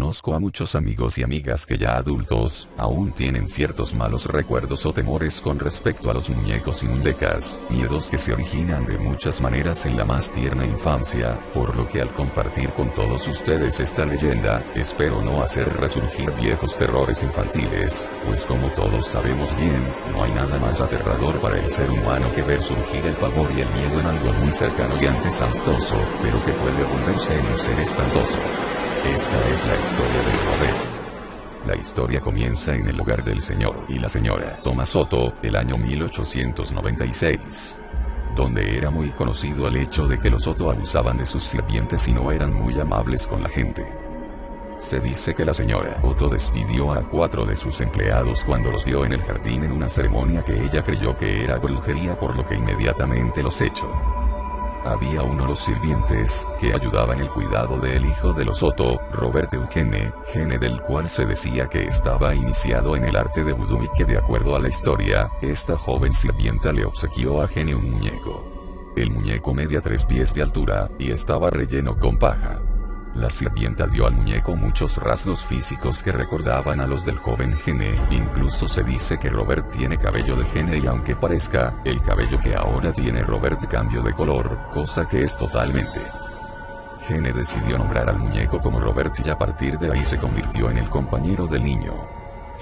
Conozco a muchos amigos y amigas que ya adultos, aún tienen ciertos malos recuerdos o temores con respecto a los muñecos y muñecas, miedos que se originan de muchas maneras en la más tierna infancia, por lo que al compartir con todos ustedes esta leyenda, espero no hacer resurgir viejos terrores infantiles, pues como todos sabemos bien, no hay nada más aterrador para el ser humano que ver surgir el pavor y el miedo en algo muy cercano y antes amistoso, pero que puede volverse en un ser espantoso. Esta es la historia de Robert. La historia comienza en el hogar del señor y la señora Thomas Soto, el año 1896. Donde era muy conocido el hecho de que los Soto abusaban de sus sirvientes y no eran muy amables con la gente. Se dice que la señora Soto despidió a 4 de sus empleados cuando los vio en el jardín en una ceremonia que ella creyó que era brujería, por lo que inmediatamente los echó. Había uno de los sirvientes, que ayudaba en el cuidado del hijo de los Soto, Robert Eugene, gene del cual se decía que estaba iniciado en el arte de vudú y que de acuerdo a la historia, esta joven sirvienta le obsequió a Gene un muñeco. El muñeco medía 3 pies de altura, y estaba relleno con paja. La sirvienta dio al muñeco muchos rasgos físicos que recordaban a los del joven Gene, incluso se dice que Robert tiene cabello de Gene y aunque parezca, el cabello que ahora tiene Robert cambió de color, cosa que es totalmente. Gene decidió nombrar al muñeco como Robert y a partir de ahí se convirtió en el compañero del niño.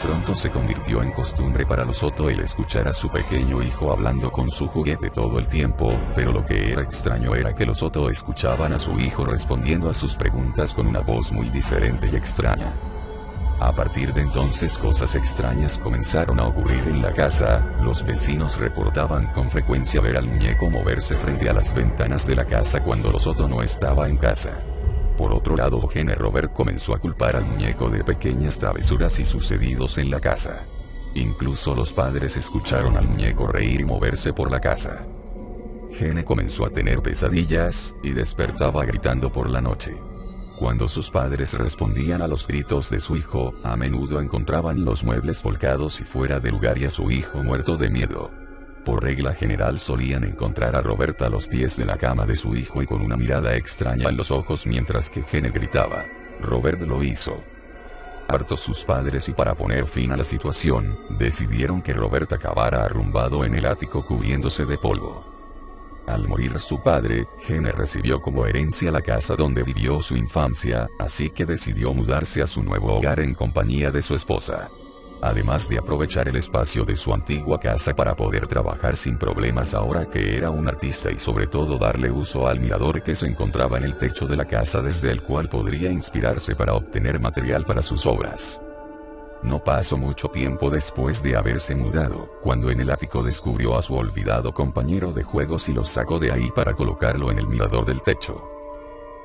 Pronto se convirtió en costumbre para los Soto el escuchar a su pequeño hijo hablando con su juguete todo el tiempo, pero lo que era extraño era que los Soto escuchaban a su hijo respondiendo a sus preguntas con una voz muy diferente y extraña. A partir de entonces cosas extrañas comenzaron a ocurrir en la casa, los vecinos reportaban con frecuencia ver al muñeco moverse frente a las ventanas de la casa cuando los Soto no estaba en casa. Por otro lado, Gene Robert comenzó a culpar al muñeco de pequeñas travesuras y sucedidos en la casa. Incluso los padres escucharon al muñeco reír y moverse por la casa. Gene comenzó a tener pesadillas, y despertaba gritando por la noche. Cuando sus padres respondían a los gritos de su hijo, a menudo encontraban los muebles volcados y fuera de lugar y a su hijo muerto de miedo. Por regla general solían encontrar a Robert a los pies de la cama de su hijo y con una mirada extraña en los ojos mientras que Gene gritaba. Robert lo hizo. Hartos sus padres y para poner fin a la situación, decidieron que Robert acabara arrumbado en el ático cubriéndose de polvo. Al morir su padre, Gene recibió como herencia la casa donde vivió su infancia, así que decidió mudarse a su nuevo hogar en compañía de su esposa. Además de aprovechar el espacio de su antigua casa para poder trabajar sin problemas ahora que era un artista y sobre todo darle uso al mirador que se encontraba en el techo de la casa desde el cual podría inspirarse para obtener material para sus obras. No pasó mucho tiempo después de haberse mudado, cuando en el ático descubrió a su olvidado compañero de juegos y lo sacó de ahí para colocarlo en el mirador del techo.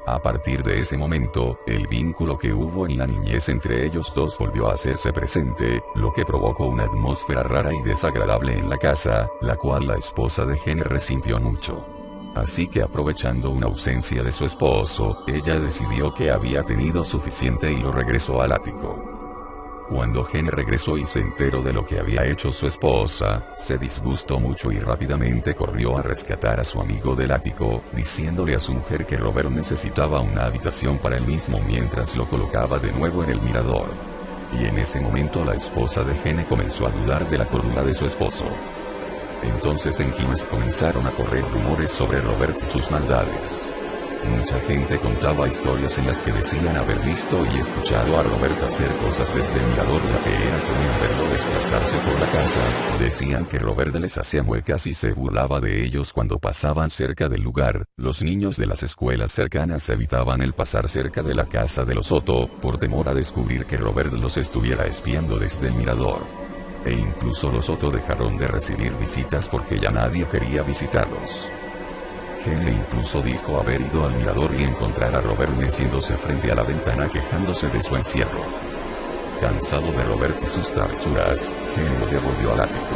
A partir de ese momento, el vínculo que hubo en la niñez entre ellos dos volvió a hacerse presente, lo que provocó una atmósfera rara y desagradable en la casa, la cual la esposa de Gene resintió mucho. Así que aprovechando una ausencia de su esposo, ella decidió que había tenido suficiente y lo regresó al ático. Cuando Gene regresó y se enteró de lo que había hecho su esposa, se disgustó mucho y rápidamente corrió a rescatar a su amigo del ático, diciéndole a su mujer que Robert necesitaba una habitación para él mismo mientras lo colocaba de nuevo en el mirador. Y en ese momento la esposa de Gene comenzó a dudar de la cordura de su esposo. Entonces en Queens comenzaron a correr rumores sobre Robert y sus maldades. Mucha gente contaba historias en las que decían haber visto y escuchado a Robert hacer cosas desde el mirador, la que era común verlo desplazarse por la casa. Decían que Robert les hacía muecas y se burlaba de ellos cuando pasaban cerca del lugar. Los niños de las escuelas cercanas evitaban el pasar cerca de la casa de los Soto, por temor a descubrir que Robert los estuviera espiando desde el mirador. E incluso los Soto dejaron de recibir visitas porque ya nadie quería visitarlos. Gene incluso dijo haber ido al mirador y encontrar a Robert meciéndose frente a la ventana quejándose de su encierro. Cansado de Robert y sus travesuras, Gene lo devolvió al ático.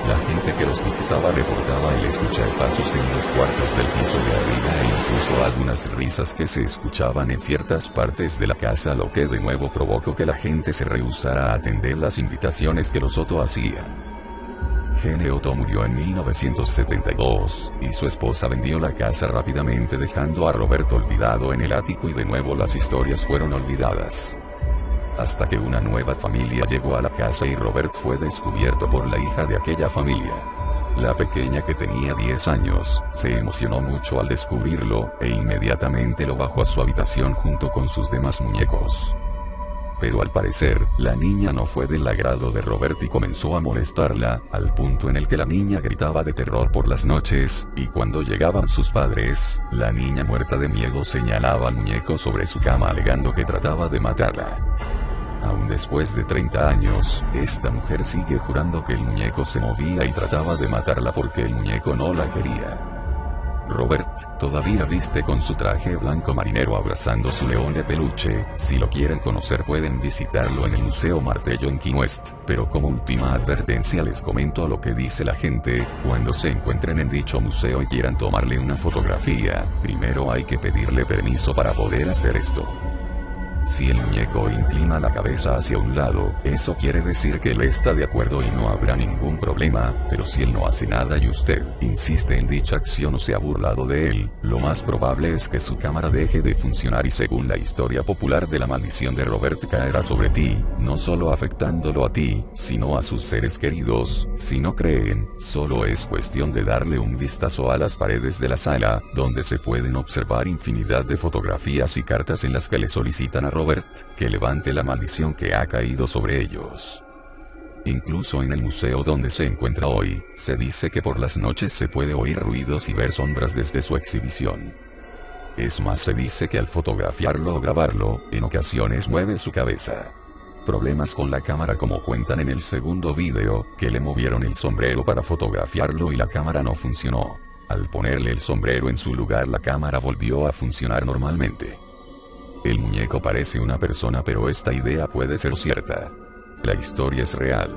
La gente que los visitaba reportaba el escuchar pasos en los cuartos del piso de arriba e incluso algunas risas que se escuchaban en ciertas partes de la casa, lo que de nuevo provocó que la gente se rehusara a atender las invitaciones que los Soto hacían. Gene Otto murió en 1972, y su esposa vendió la casa rápidamente dejando a Robert olvidado en el ático y de nuevo las historias fueron olvidadas. hasta que una nueva familia llegó a la casa y Robert fue descubierto por la hija de aquella familia. La pequeña, que tenía 10 años, se emocionó mucho al descubrirlo, e inmediatamente lo bajó a su habitación junto con sus demás muñecos. Pero al parecer, la niña no fue del agrado de Robert y comenzó a molestarla, al punto en el que la niña gritaba de terror por las noches, y cuando llegaban sus padres, la niña muerta de miedo señalaba al muñeco sobre su cama alegando que trataba de matarla. Aún después de 30 años, esta mujer sigue jurando que el muñeco se movía y trataba de matarla porque el muñeco no la quería. Robert todavía viste con su traje blanco marinero abrazando su león de peluche. Si lo quieren conocer pueden visitarlo en el Museo Martello en Key West, pero como última advertencia les comento lo que dice la gente: cuando se encuentren en dicho museo y quieran tomarle una fotografía, primero hay que pedirle permiso para poder hacer esto. Si el muñeco inclina la cabeza hacia un lado, eso quiere decir que él está de acuerdo y no habrá ningún problema, pero si él no hace nada y usted insiste en dicha acción o se ha burlado de él, lo más probable es que su cámara deje de funcionar y, según la historia popular de la maldición de Robert, caerá sobre ti, no solo afectándolo a ti, sino a sus seres queridos. Si no creen, solo es cuestión de darle un vistazo a las paredes de la sala, donde se pueden observar infinidad de fotografías y cartas en las que le solicitan a Robert que levante la maldición que ha caído sobre ellos. Incluso en el museo donde se encuentra hoy, se dice que por las noches se puede oír ruidos y ver sombras desde su exhibición. Es más, se dice que al fotografiarlo o grabarlo, en ocasiones mueve su cabeza. Problemas con la cámara, como cuentan en el segundo video, que le movieron el sombrero para fotografiarlo y la cámara no funcionó. Al ponerle el sombrero en su lugar, la cámara volvió a funcionar normalmente. El muñeco parece una persona, pero esta idea puede ser cierta. La historia es real.